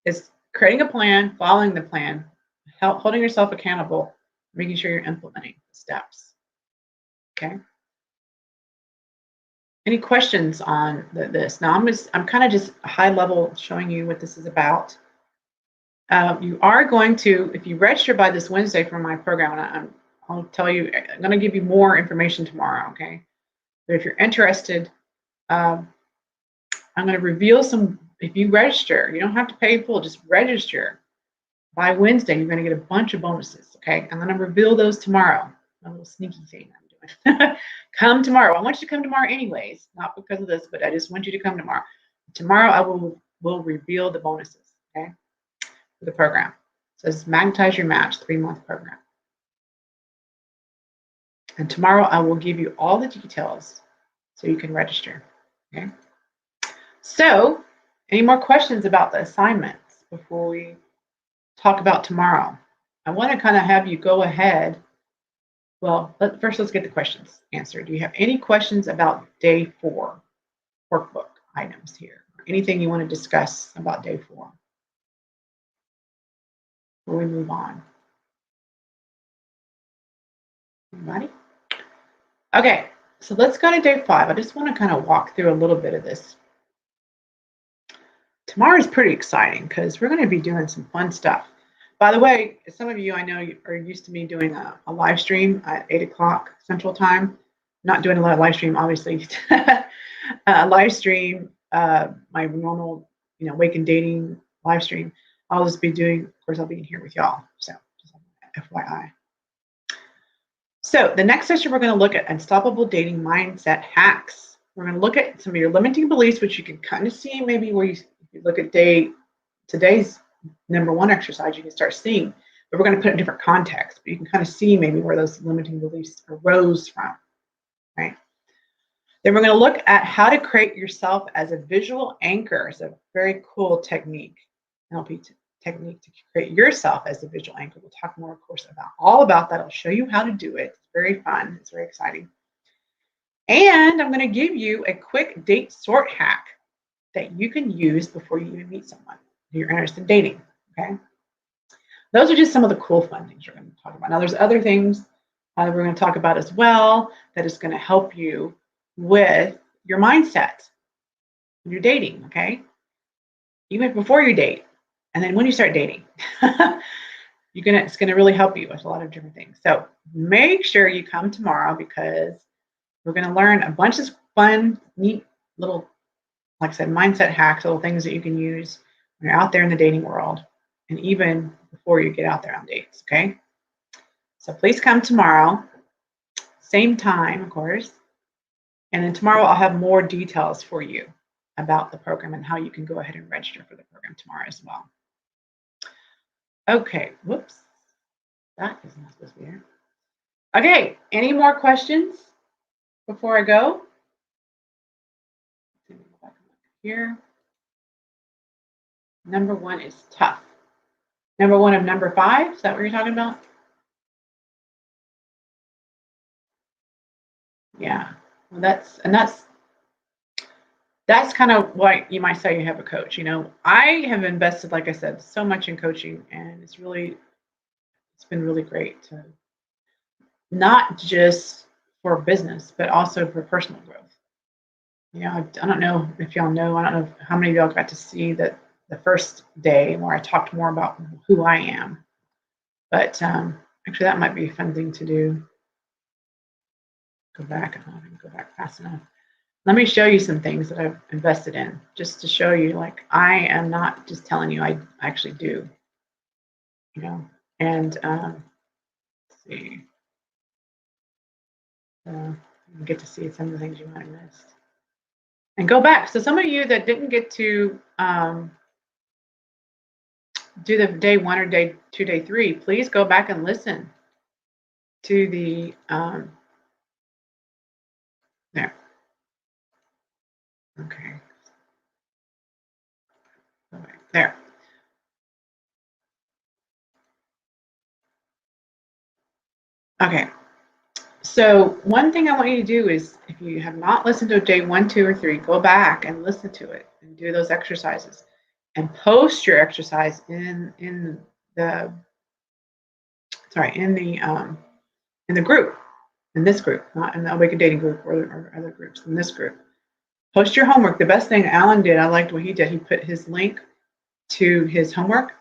It's creating a plan, following the plan, holding yourself accountable, making sure you're implementing the steps. Okay. Any questions on this? Now I'm kind of just high level showing you what this is about. You are going to, if you register by this Wednesday for my program, and I'll tell you, I'm going to give you more information tomorrow, okay? But if you're interested, I'm going to reveal some, if you register, you don't have to pay full, just register. By Wednesday, you're going to get a bunch of bonuses, okay? I'm going to reveal those tomorrow, a little sneaky thing I'm doing. doing. Come tomorrow. I want you to come tomorrow anyways, not because of this, but I just want you to come tomorrow. Tomorrow I will reveal the bonuses, okay, for the program. So it's Magnetize Your Match 3-month program. And tomorrow I will give you all the details so you can register, okay? So, any more questions about the assignments before we talk about tomorrow? I want to kind of have you go ahead. Well, first let's get the questions answered. Do you have any questions about day 4 workbook items here? Or anything you want to discuss about day 4 before we move on? Anybody? Okay, so let's go to day 5. I just want to kind of walk through a little bit of this. Tomorrow is pretty exciting because we're going to be doing some fun stuff. By the way, some of you I know are used to me doing a live stream at 8 o'clock Central Time. Not doing a lot of live stream, obviously. Live stream, my normal, Wake and Dating live stream. I'll just be doing, of course, I'll be in here with y'all. So, just FYI. So, the next session, we're going to look at unstoppable dating mindset hacks. We're going to look at some of your limiting beliefs, which you can kind of see maybe where you look at today's number 1 exercise, you can start seeing, but we're going to put it in different context, but you can kind of see maybe where those limiting beliefs arose from, right? Then we're going to look at how to create yourself as a visual anchor. It's a very cool technique, NLP technique to create yourself as a visual anchor. We'll talk more, of course, all about that. I'll show you how to do it. It's very fun. It's very exciting. And I'm going to give you a quick date sort hack that you can use before you even meet someone who you're interested in dating, okay? Those are just some of the cool fun things we're going to talk about. Now, there's other things we're going to talk about as well that is going to help you with your mindset when you're dating, okay? Even before you date, and then when you start dating, it's going to really help you with a lot of different things. So make sure you come tomorrow because we're going to learn a bunch of fun, neat little, like I said, mindset hacks, little things that you can use when you're out there in the dating world and even before you get out there on dates, okay? So please come tomorrow, same time, of course. And then tomorrow I'll have more details for you about the program and how you can go ahead and register for the program tomorrow as well. Okay, whoops. That is not supposed to be here. Okay, any more questions before I go? Here. Number 1 is tough. Number 1 of number 5, is that what you're talking about? Yeah, well, that's kind of what you might say you have a coach. I have invested, like I said, so much in coaching, and it's been really great to not just for business, but also for personal growth. I don't know if y'all know, I don't know how many of y'all got to see the first day where I talked more about who I am, but actually that might be a fun thing to do. Go back, I don't know if I can go back fast enough. Let me show you some things that I've invested in, just to show you, like, I am not just telling you, I actually do, and let's see, you get to see some of the things you might have missed. And go back. So some of you that didn't get to do the day 1 or day 2, day 3, please go back and listen to the, there. Okay. There. Okay. So one thing I want you to do is, if you have not listened to day 1, 2, or 3, go back and listen to it and do those exercises, and post your exercise in the group, in this group, not in the Awakened Dating group or other groups, in this group. Post your homework. The best thing Alan did, I liked what he did. He put his link to his homework,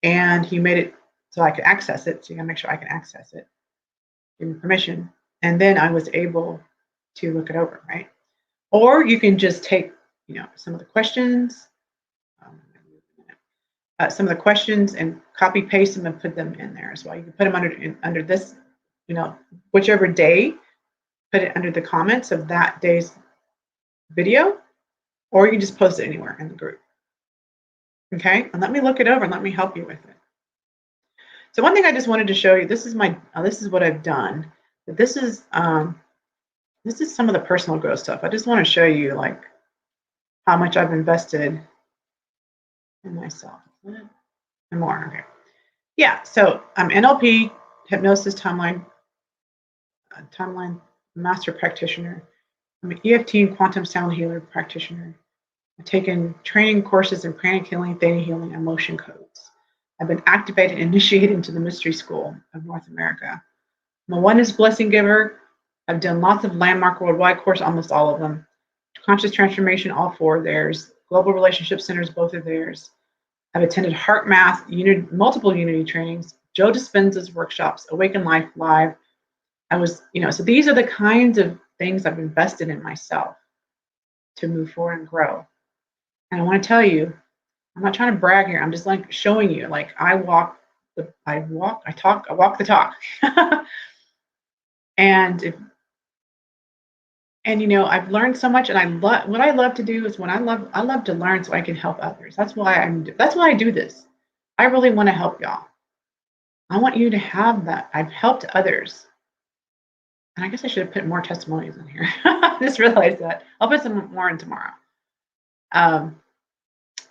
and he made it so I could access it. So you gotta make sure I can access it. Give me permission, and then I was able to look it over, right? Or you can just take, some of the questions, and copy paste them and put them in there as well. You can put them under this, whichever day put it under the comments of that day's video, or you can just post it anywhere in the group. Okay, and let me look it over and let me help you with it. So one thing I just wanted to show you, this is what I've done. But this is some of the personal growth stuff. I just want to show you like how much I've invested in myself and more. Okay, yeah. So I'm NLP, hypnosis timeline master practitioner. I'm an EFT and quantum sound healer practitioner. I've taken training courses in pranic healing, theta healing, and motion codes. I've been activated and initiated into the Mystery School of North America. I'm a oneness blessing giver. I've done lots of landmark worldwide course, almost all of them. Conscious transformation, all 4 of theirs. Global relationship centers, both of theirs. I've attended heart math, multiple unity trainings, Joe Dispenza's workshops, Awaken Life Live. I was, so these are the kinds of things I've invested in myself to move forward and grow. And I want to tell you, I'm not trying to brag here. I'm just like showing you, like I walk the talk. And I've learned so much, and what I love to do is I love to learn so I can help others. That's why I do this. I really want to help y'all. I want you to have that. I've helped others. And I guess I should have put more testimonials in here. I just realized that. I'll put some more in tomorrow.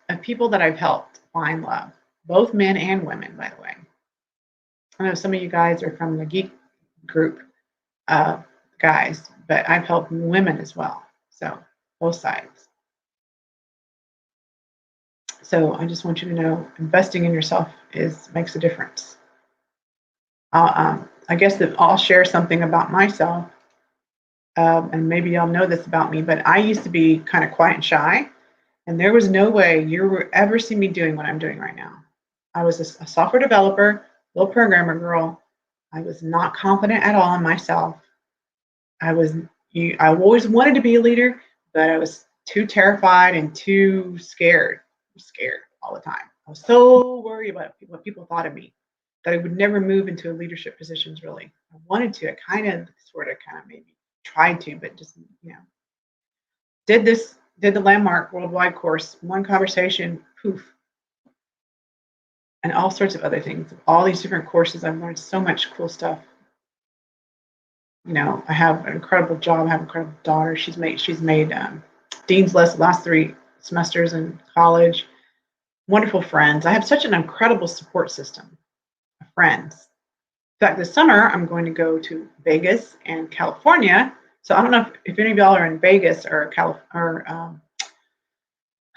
Of people that I've helped find love, both men and women, by the way. I know some of you guys are from the geek group guys, but I've helped women as well. So both sides. So I just want you to know, investing in yourself makes a difference. I guess that I'll share something about myself, and maybe y'all know this about me, but I used to be kind of quiet and shy, and there was no way you would ever see me doing what I'm doing right now. I was a software developer, little programmer girl. I was not confident at all in myself. I always wanted to be a leader, but I was too terrified and too scared. I was scared all the time. I was so worried about what people thought of me that I would never move into leadership positions, really. I wanted to. I kind of maybe tried to, but just, did the landmark worldwide course, one conversation, poof. And all sorts of other things. All these different courses, I've learned so much cool stuff. I have an incredible job. I have an incredible daughter. She's made Dean's List the last 3 semesters in college. Wonderful friends. I have such an incredible support system of friends. In fact, this summer, I'm going to go to Vegas and California. So I don't know if any of y'all are in Vegas or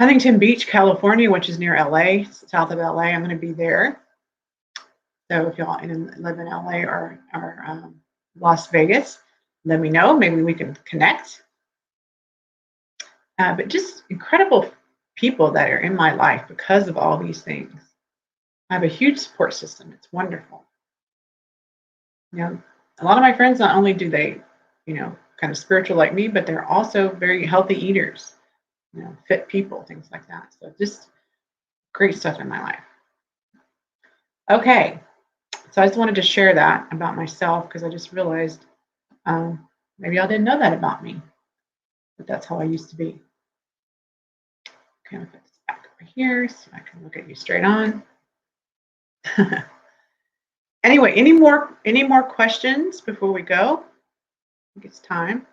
Huntington Beach, California, which is near LA, south of LA. I'm going to be there. So if y'all live in LA or Las Vegas, let me know. Maybe we can connect. But just incredible people that are in my life because of all these things. I have a huge support system. It's wonderful. A lot of my friends, not only do they, kind of spiritual like me, but they're also very healthy eaters, fit people, things like that. So just great stuff in my life. Okay. So I just wanted to share that about myself because I just realized maybe y'all didn't know that about me, but that's how I used to be. Okay, I'll put this back over here so I can look at you straight on. Anyway, any more questions before we go? I think it's time.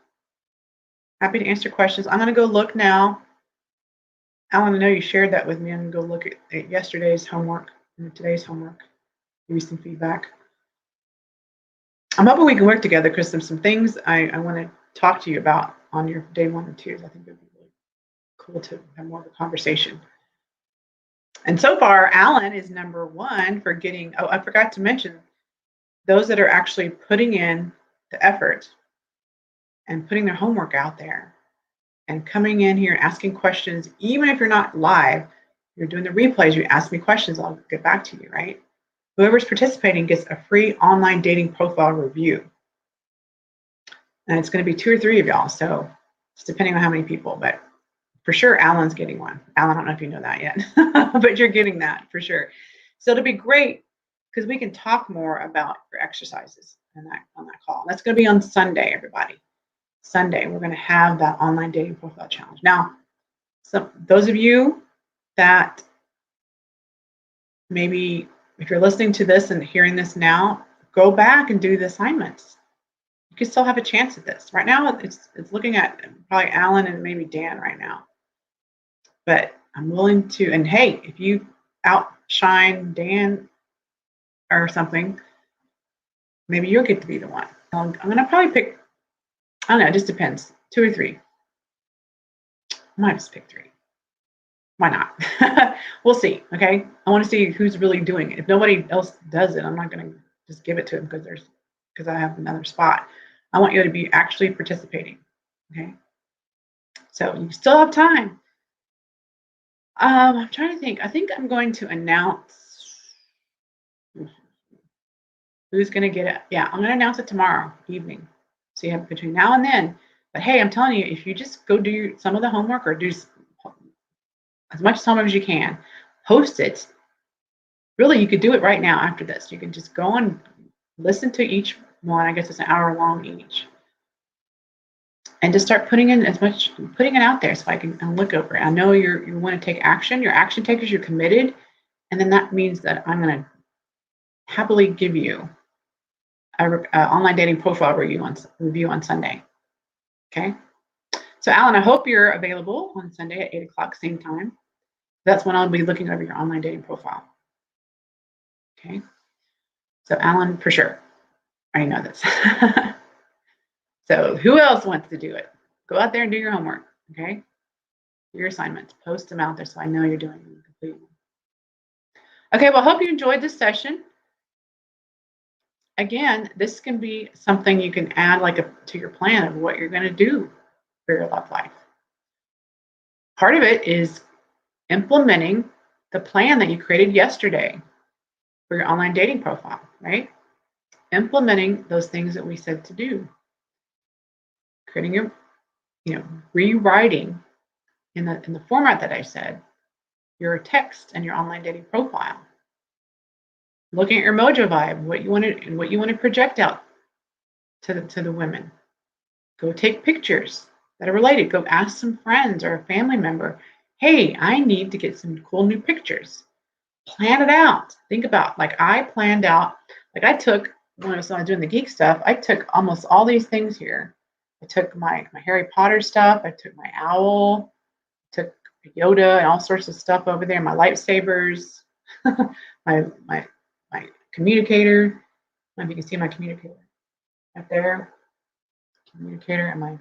Happy to answer questions. I'm going to go look now. Alan, I know you shared that with me. I'm going to go look at yesterday's homework and today's homework. Give you some feedback. I'm hoping we can work together because there's some things I want to talk to you about on your day 1 and 2s. I think it would be really cool to have more of a conversation. And so far, Alan is number 1 for getting, I forgot to mention, those that are actually putting in the effort and putting their homework out there and coming in here and asking questions, even if you're not live, you're doing the replays, you ask me questions, I'll get back to you, right? Whoever's participating gets a free online dating profile review. And it's going to be 2 or 3 of y'all, so it's depending on how many people, but for sure, Alan's getting one. Alan, I don't know if you know that yet, but you're getting that for sure. So it'll be great because we can talk more about your exercises on that call. That's going to be on Sunday, everybody. Sunday, we're going to have that online dating profile challenge. Now, so those of you that maybe if you're listening to this and hearing this now, go back and do the assignments. You can still have a chance at this. Right now, it's looking at probably Alan and maybe Dan right now. But I'm willing to, and hey, if you outshine Dan or something, maybe you'll get to be the one. I'm going to probably pick, I don't know, it just depends, 2 or 3. I might just pick 3. Why not? We'll see, okay? I want to see who's really doing it. If nobody else does it, I'm not going to just give it to them because I have another spot. I want you to be actually participating, okay? So you still have time. I'm trying to think. I think I'm going to announce who's going to get it. Yeah, I'm going to announce it tomorrow evening. So you have between now and then. But hey, I'm telling you, if you just go do some of the homework or do as much homework as you can, post it. Really, you could do it right now after this. You can just go and listen to each one. I guess it's an hour long each. And just start putting it out there so I can look over it. I know you want to take action. You're action takers, you're committed. And then that means that I'm going to happily give you an online dating profile review on Sunday. Okay? So Alan, I hope you're available on Sunday at 8 o'clock, same time. That's when I'll be looking over your online dating profile. Okay? So Alan, for sure. I already know this. So who else wants to do it? Go out there and do your homework, okay? Do your assignments. Post them out there so I know you're doing them completely. Okay, well, I hope you enjoyed this session. Again, this can be something you can add to your plan of what you're going to do for your love life. Part of it is implementing the plan that you created yesterday for your online dating profile, right? Implementing those things that we said to do. Creating your, rewriting in the format that I said, your text and your online dating profile. Looking at your Mojo vibe, what you want to project out to the women. Go take pictures that are related. Go ask some friends or a family member, hey, I need to get some cool new pictures. Plan it out. Think about, I planned out, I took, when I was doing the geek stuff, I took almost all these things here. I took my Harry Potter stuff. I took my owl. I took Yoda and all sorts of stuff over there. My lightsabers, my communicator. I don't know if you can see my communicator right there. Communicator and my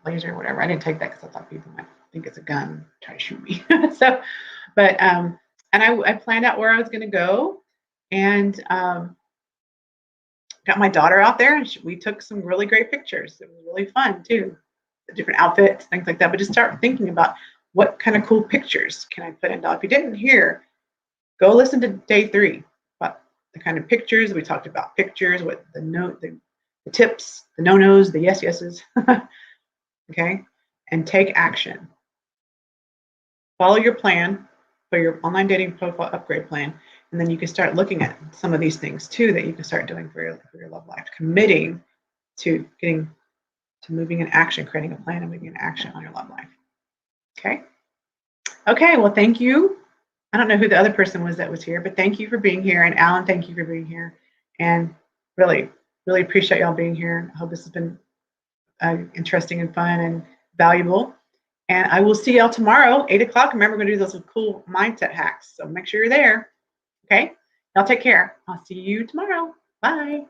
laser, whatever. I didn't take that because I thought people might think it's a gun, try to shoot me. And I planned out where I was going to go, and got my daughter out there, and we took some really great pictures. It was really fun too, the different outfits, things like that. But just start thinking about what kind of cool pictures can I put in. Now, if you didn't hear, go listen to day 3 about the kind of pictures we talked about. Pictures, what the tips, the no-nos, the yeses. Okay, and take action. Follow your plan for your online dating profile upgrade plan. And then you can start looking at some of these things too that you can start doing for your love life. Committing to moving in action, creating a plan and moving in action on your love life. Okay. Okay. Well, thank you. I don't know who the other person was that was here, but thank you for being here. And Alan, thank you for being here. And really, really appreciate y'all being here. I hope this has been interesting and fun and valuable. And I will see y'all tomorrow, 8 o'clock. Remember, we're going to do those cool mindset hacks. So make sure you're there. Okay? Y'all take care. I'll see you tomorrow. Bye.